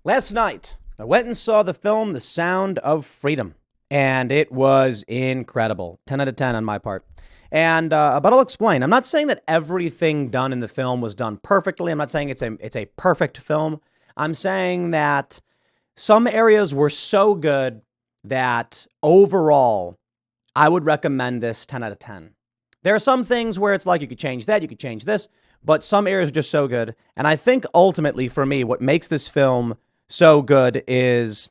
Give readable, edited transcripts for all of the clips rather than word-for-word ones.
Last night, I went and saw the film The Sound of Freedom, and it was incredible. 10 out of 10 on my part. But I'll explain. I'm not saying that everything done in the film was done perfectly. I'm not saying it's a perfect film. I'm saying that some areas were so good that overall, I would recommend this 10 out of 10. There are some things where it's like you could change that, you could change this, but some areas are just so good. And I think ultimately for me, what makes this film so good is,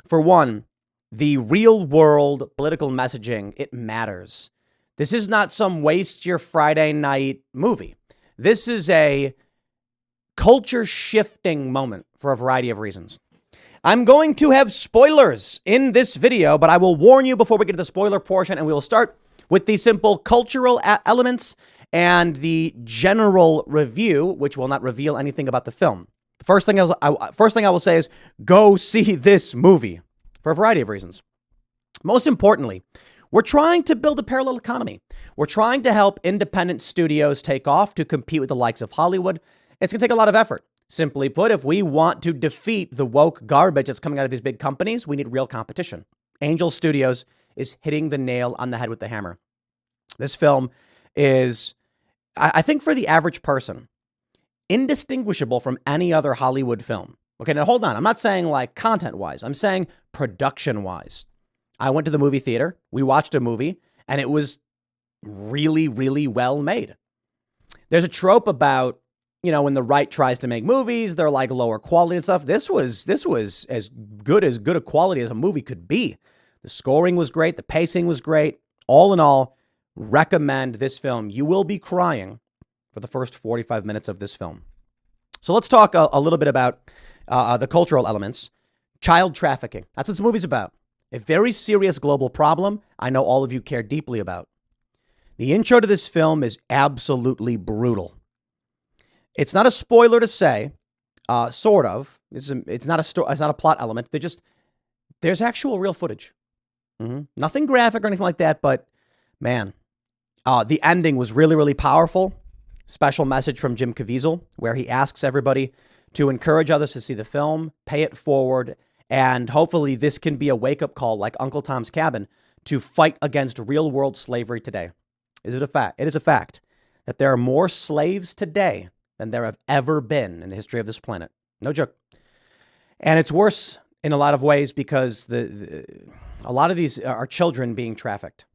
for one, the real world political messaging. It matters. This is not some waste your Friday night movie. This is a culture shifting moment for a variety of reasons. I'm going to have spoilers in this video, but I will warn you before we get to the spoiler portion, and we will start with the simple cultural elements and the general review, which will not reveal anything about the film. The first thing I will say is go see this movie for a variety of reasons. Most importantly, we're trying to build a parallel economy. We're trying to help independent studios take off to compete with the likes of Hollywood. It's going to take a lot of effort. Simply put, if we want to defeat the woke garbage that's coming out of these big companies, we need real competition. Angel Studios is hitting the nail on the head with the hammer. This film is, I think, for the average person, indistinguishable from any other Hollywood film. Okay, now hold on. I'm not saying like content-wise. I'm saying production-wise. I went to the movie theater. We watched a movie, and it was really, really well made. There's a trope about, when the right tries to make movies, they're like lower quality and stuff. This was as good a quality as a movie could be. The scoring was great. The pacing was great. All in all, recommend this film. You will be crying for the first 45 minutes of this film. So let's talk a little bit about the cultural elements. Child trafficking. That's what this movie's about. A very serious global problem I know all of you care deeply about. The intro to this film is absolutely brutal. It's not a spoiler to say, sort of. It's not a plot element. There's actual real footage. Nothing graphic or anything like that, but man, the ending was really, really powerful. Special message from Jim Caviezel, where he asks everybody to encourage others to see the film, pay it forward, and hopefully this can be a wake-up call like Uncle Tom's Cabin to fight against real-world slavery today. Is it a fact? It is a fact that there are more slaves today than there have ever been in the history of this planet. No joke. And it's worse in a lot of ways because a lot of these are children being trafficked.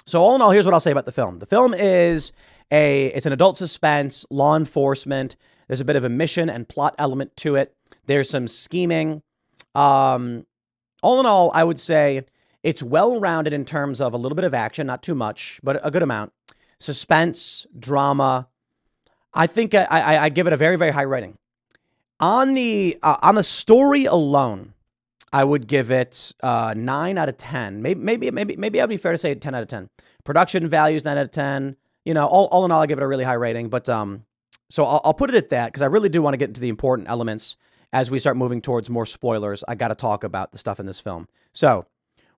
So all in all, here's what I'll say about the film. The film is it's an adult suspense, law enforcement. There's a bit of a mission and plot element to it. There's some scheming. All in all, I would say it's well-rounded in terms of a little bit of action, not too much, but a good amount. Suspense, drama. I think I give it a very, very high rating. On the story alone, I would give it 9 out of 10. Maybe I'd be fair to say 10 out of 10. Production values 9 out of 10. All in all, I give it a really high rating. But so I'll put it at that because I really do want to get into the important elements as we start moving towards more spoilers. I got to talk about the stuff in this film. So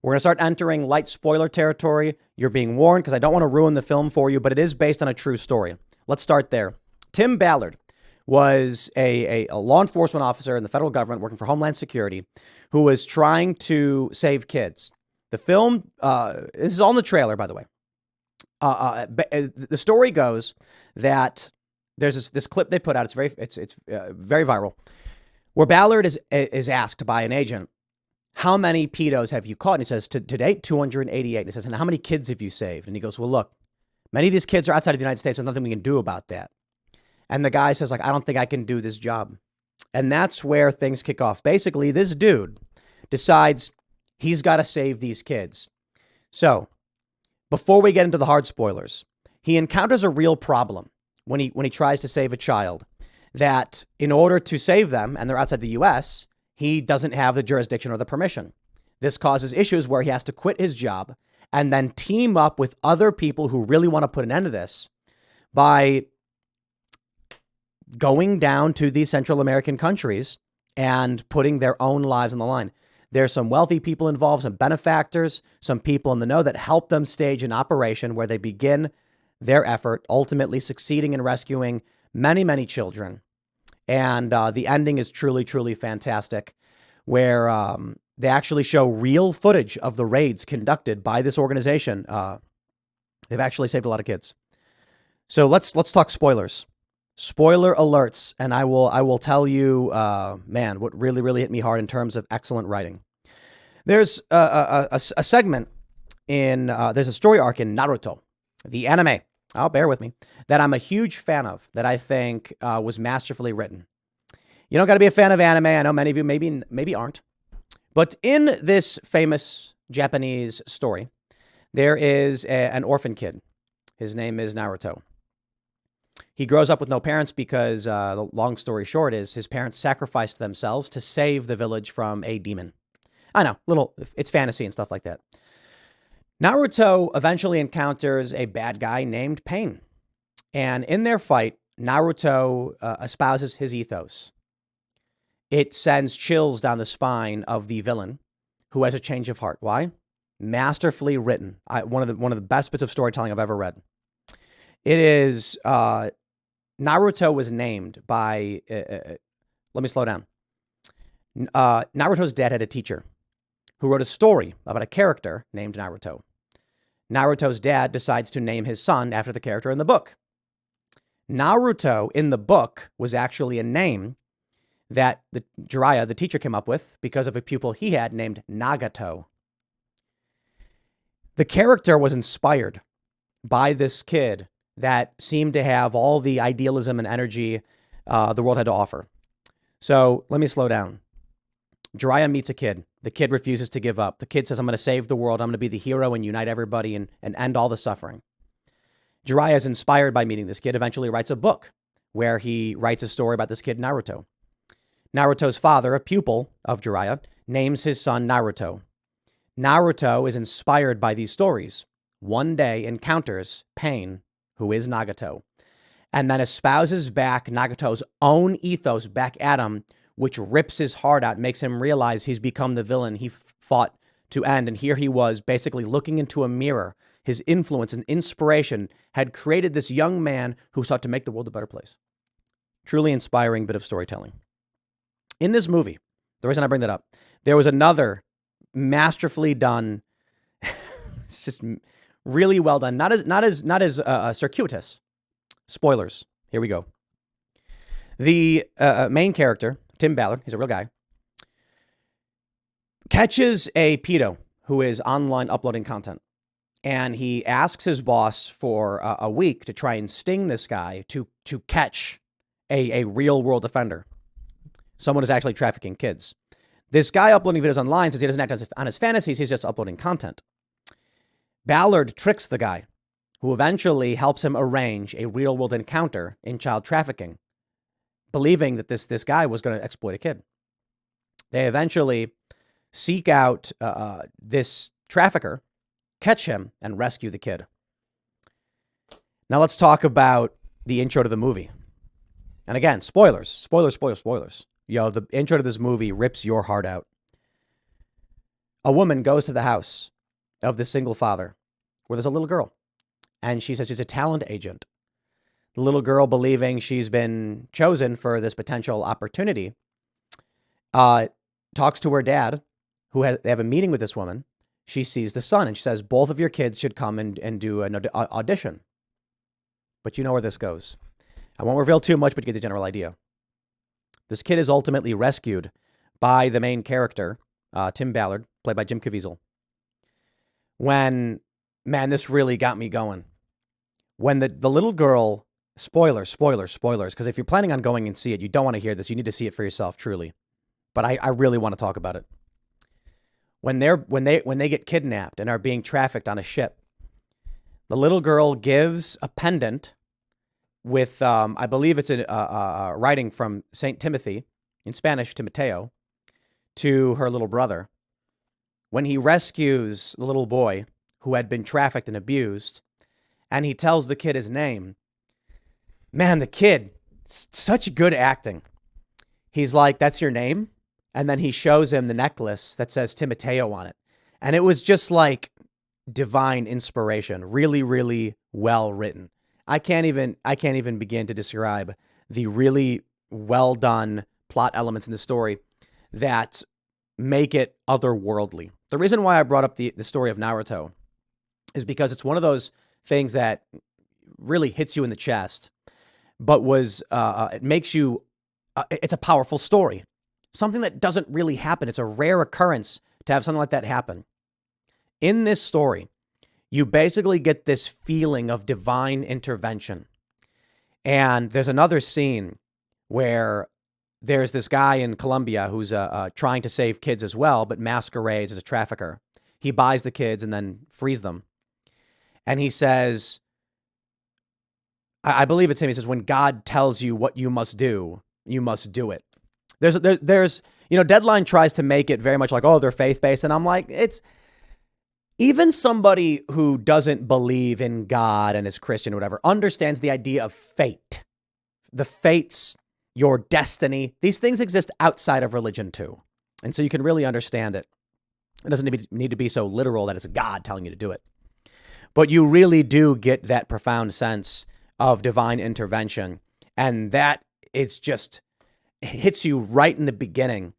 we're going to start entering light spoiler territory. You're being warned because I don't want to ruin the film for you, but it is based on a true story. Let's start there. Tim Ballard was a law enforcement officer in the federal government working for Homeland Security who was trying to save kids. The film, this is all in the trailer, by the way. The story goes that there's this clip they put out. It's very viral, where Ballard is asked by an agent, "How many pedos have you caught?" And he says, to date, 288. And he says, "And how many kids have you saved?" And he goes, "Well, look, many of these kids are outside of the United States. There's nothing we can do about that." And the guy says, "I don't think I can do this job." And that's where things kick off. Basically, this dude decides he's got to save these kids. So before we get into the hard spoilers, he encounters a real problem when he tries to save a child, that in order to save them, and they're outside the U.S., he doesn't have the jurisdiction or the permission. This causes issues where he has to quit his job and then team up with other people who really want to put an end to this by going down to these Central American countries and putting their own lives on the line. There's some wealthy people involved, some benefactors, some people in the know that help them stage an operation where they begin their effort, ultimately succeeding in rescuing many, many children. And the ending is truly, truly fantastic, where they actually show real footage of the raids conducted by this organization. They've actually saved a lot of kids. So let's talk spoilers. Spoiler alerts, and I will tell you, man, what really, really hit me hard in terms of excellent writing. There's a segment in, there's a story arc in Naruto, the anime. Bear with me, that I'm a huge fan of, that I think was masterfully written. You don't got to be a fan of anime. I know many of you maybe aren't. But in this famous Japanese story, there is an orphan kid. His name is Naruto. He grows up with no parents because, the long story short is, his parents sacrificed themselves to save the village from a demon. I know, it's fantasy and stuff like that. Naruto eventually encounters a bad guy named Pain. And in their fight, Naruto espouses his ethos. It sends chills down the spine of the villain, who has a change of heart. Why? Masterfully written. One of the best bits of storytelling I've ever read. It is, Naruto was named by, let me slow down. Naruto's dad had a teacher who wrote a story about a character named Naruto. Naruto's dad decides to name his son after the character in the book. Naruto in the book was actually a name that Jiraiya, the teacher, came up with because of a pupil he had named Nagato. The character was inspired by this kid that seemed to have all the idealism and energy the world had to offer. So let me slow down. Jiraiya meets a kid. The kid refuses to give up. The kid says, I'm going to save the world. I'm going to be the hero and unite everybody and end all the suffering. Jiraiya is inspired by meeting this kid, eventually writes a book where he writes a story about this kid, Naruto. Naruto's father, a pupil of Jiraiya, names his son Naruto. Naruto is inspired by these stories. One day encounters Pain, who is Nagato, and then espouses back Nagato's own ethos back at him, which rips his heart out, makes him realize he's become the villain he fought to end. And here he was basically looking into a mirror. His influence and inspiration had created this young man who sought to make the world a better place. Truly inspiring bit of storytelling. In this movie, the reason I bring that up, there was another masterfully done, it's just really well done, not as circuitous. Spoilers. Here we go. The main character, Tim Ballard, he's a real guy, catches a pedo who is online uploading content. And he asks his boss for a week to try and sting this guy to catch a real world offender. Someone who's actually trafficking kids. This guy uploading videos online says he doesn't act on his fantasies, he's just uploading content. Ballard tricks the guy, who eventually helps him arrange a real world encounter in child trafficking, believing that this guy was going to exploit a kid. They eventually seek out this trafficker, catch him, and rescue the kid. Now let's talk about the intro to the movie. And again, spoilers. Yo, the intro to this movie rips your heart out. A woman goes to the house of this single father where there's a little girl. And she says she's a talent agent. The little girl, believing she's been chosen for this potential opportunity, talks to her dad, they have a meeting with this woman. She sees the son and she says, both of your kids should come and do an audition. But you know where this goes. I won't reveal too much, but you get the general idea. This kid is ultimately rescued by the main character, Tim Ballard, played by Jim Caviezel. Man, this really got me going. When the little girl, spoilers, because if you're planning on going and see it, you don't want to hear this. You need to see it for yourself, truly. But I really want to talk about it. When they get kidnapped and are being trafficked on a ship, the little girl gives a pendant with, I believe it's a writing from Saint Timothy, in Spanish, Timoteo, to her little brother. When he rescues the little boy who had been trafficked and abused, and he tells the kid his name, man, the kid, such good acting. He's like, that's your name? And then he shows him the necklace that says Timoteo on it. And it was just like divine inspiration. Really, really well written. I can't even begin to describe the really well done plot elements in the story that make it otherworldly. The reason why I brought up the story of Naruto is because it's one of those things that really hits you in the chest, but it makes you, it's a powerful story. Something that doesn't really happen. It's a rare occurrence to have something like that happen. In this story, you basically get this feeling of divine intervention. And there's another scene where there's this guy in Colombia who's trying to save kids as well, but masquerades as a trafficker. He buys the kids and then frees them. And he says, I believe it's him. He says, when God tells you what you must do it. There's Deadline tries to make it very much like, oh, they're faith-based. And I'm like, it's even somebody who doesn't believe in God and is Christian or whatever understands the idea of fate, the fates, your destiny. These things exist outside of religion too. And so you can really understand it. It doesn't need to be so literal that it's God telling you to do it. But you really do get that profound sense of divine intervention. And that is just, it hits you right in the beginning.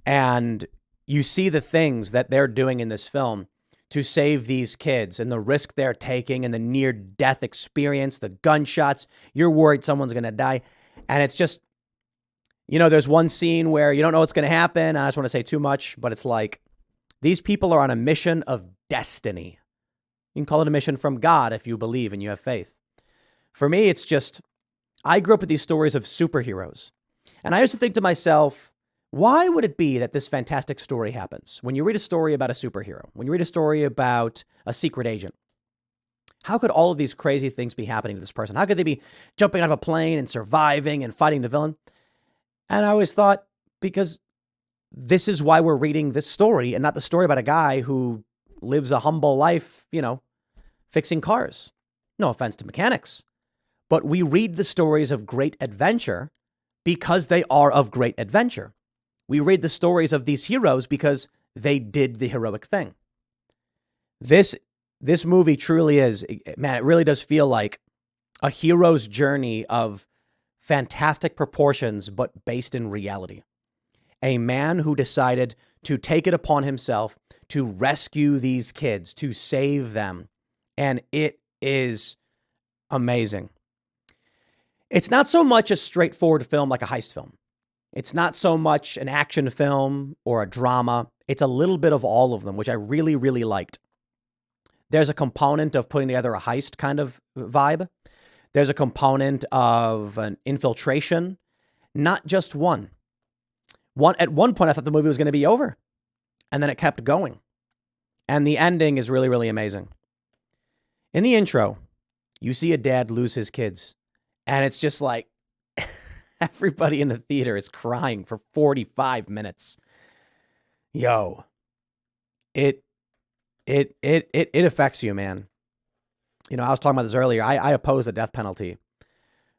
And you see the things that they're doing in this film to save these kids and the risk they're taking and the near death experience, the gunshots. You're worried someone's going to die. And it's just, there's one scene where you don't know what's going to happen. I just want to say too much, but it's like these people are on a mission of destiny. You can call it a mission from God if you believe and you have faith. For me, it's just, I grew up with these stories of superheroes. And I used to think to myself, why would it be that this fantastic story happens? When you read a story about a superhero, when you read a story about a secret agent, how could all of these crazy things be happening to this person? How could they be jumping out of a plane and surviving and fighting the villain? And I always thought, because this is why we're reading this story and not the story about a guy who lives a humble life, fixing cars. No offense to mechanics. But we read the stories of great adventure because they are of great adventure. We read the stories of these heroes because they did the heroic thing. This movie truly is, man, it really does feel like a hero's journey of fantastic proportions, but based in reality. A man who decided to take it upon himself to rescue these kids, to save them. And it is amazing. It's not so much a straightforward film like a heist film. It's not so much an action film or a drama. It's a little bit of all of them, which I really, really liked. There's a component of putting together a heist kind of vibe. There's a component of an infiltration, not just one. At one point, I thought the movie was going to be over, and then it kept going. And the ending is really, really amazing. In the intro, you see a dad lose his kids, and it's just like everybody in the theater is crying for 45 minutes. Yo, it affects you, man. I was talking about this earlier. I oppose the death penalty.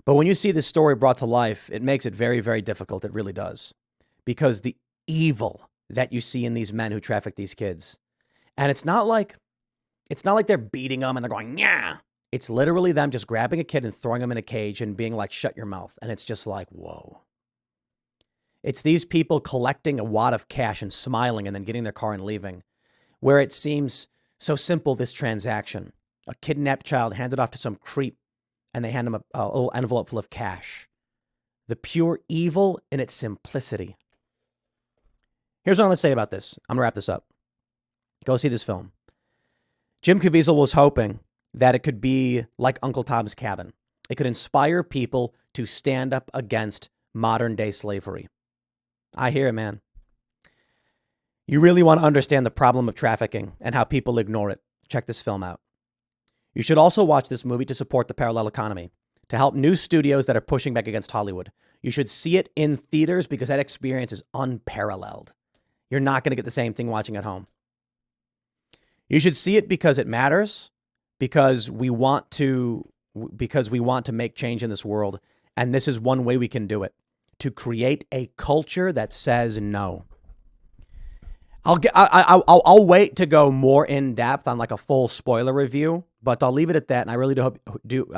But when you see this story brought to life, it makes it very, very difficult. It really does. Because the evil that you see in these men who traffic these kids. And it's not like they're beating them and they're going, yeah. It's literally them just grabbing a kid and throwing him in a cage and being like, shut your mouth. And it's just like, whoa. It's these people collecting a wad of cash and smiling and then getting their car and leaving. Where it seems so simple, this transaction. A kidnapped child handed off to some creep and they hand him a little envelope full of cash. The pure evil in its simplicity. Here's what I'm going to say about this. I'm going to wrap this up. Go see this film. Jim Caviezel was hoping that it could be like Uncle Tom's Cabin. It could inspire people to stand up against modern day slavery. I hear it, man. You really want to understand the problem of trafficking and how people ignore it. Check this film out. You should also watch this movie to support the parallel economy, to help new studios that are pushing back against Hollywood. You should see it in theaters because that experience is unparalleled. You're not going to get the same thing watching at home. You should see it because it matters, because we want to make change in this world. And this is one way we can do it, to create a culture that says no. I'll wait to go more in depth on like a full spoiler review, but I'll leave it at that. And I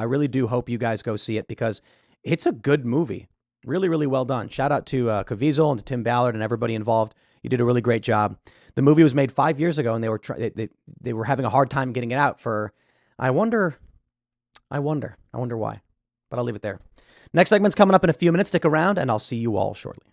really do hope you guys go see it because it's a good movie. Really, really well done. Shout out to Caviezel and to Tim Ballard and everybody involved. You did a really great job. The movie was made 5 years ago, and they were having a hard time getting it out for. I wonder why. But I'll leave it there. Next segment's coming up in a few minutes. Stick around, and I'll see you all shortly.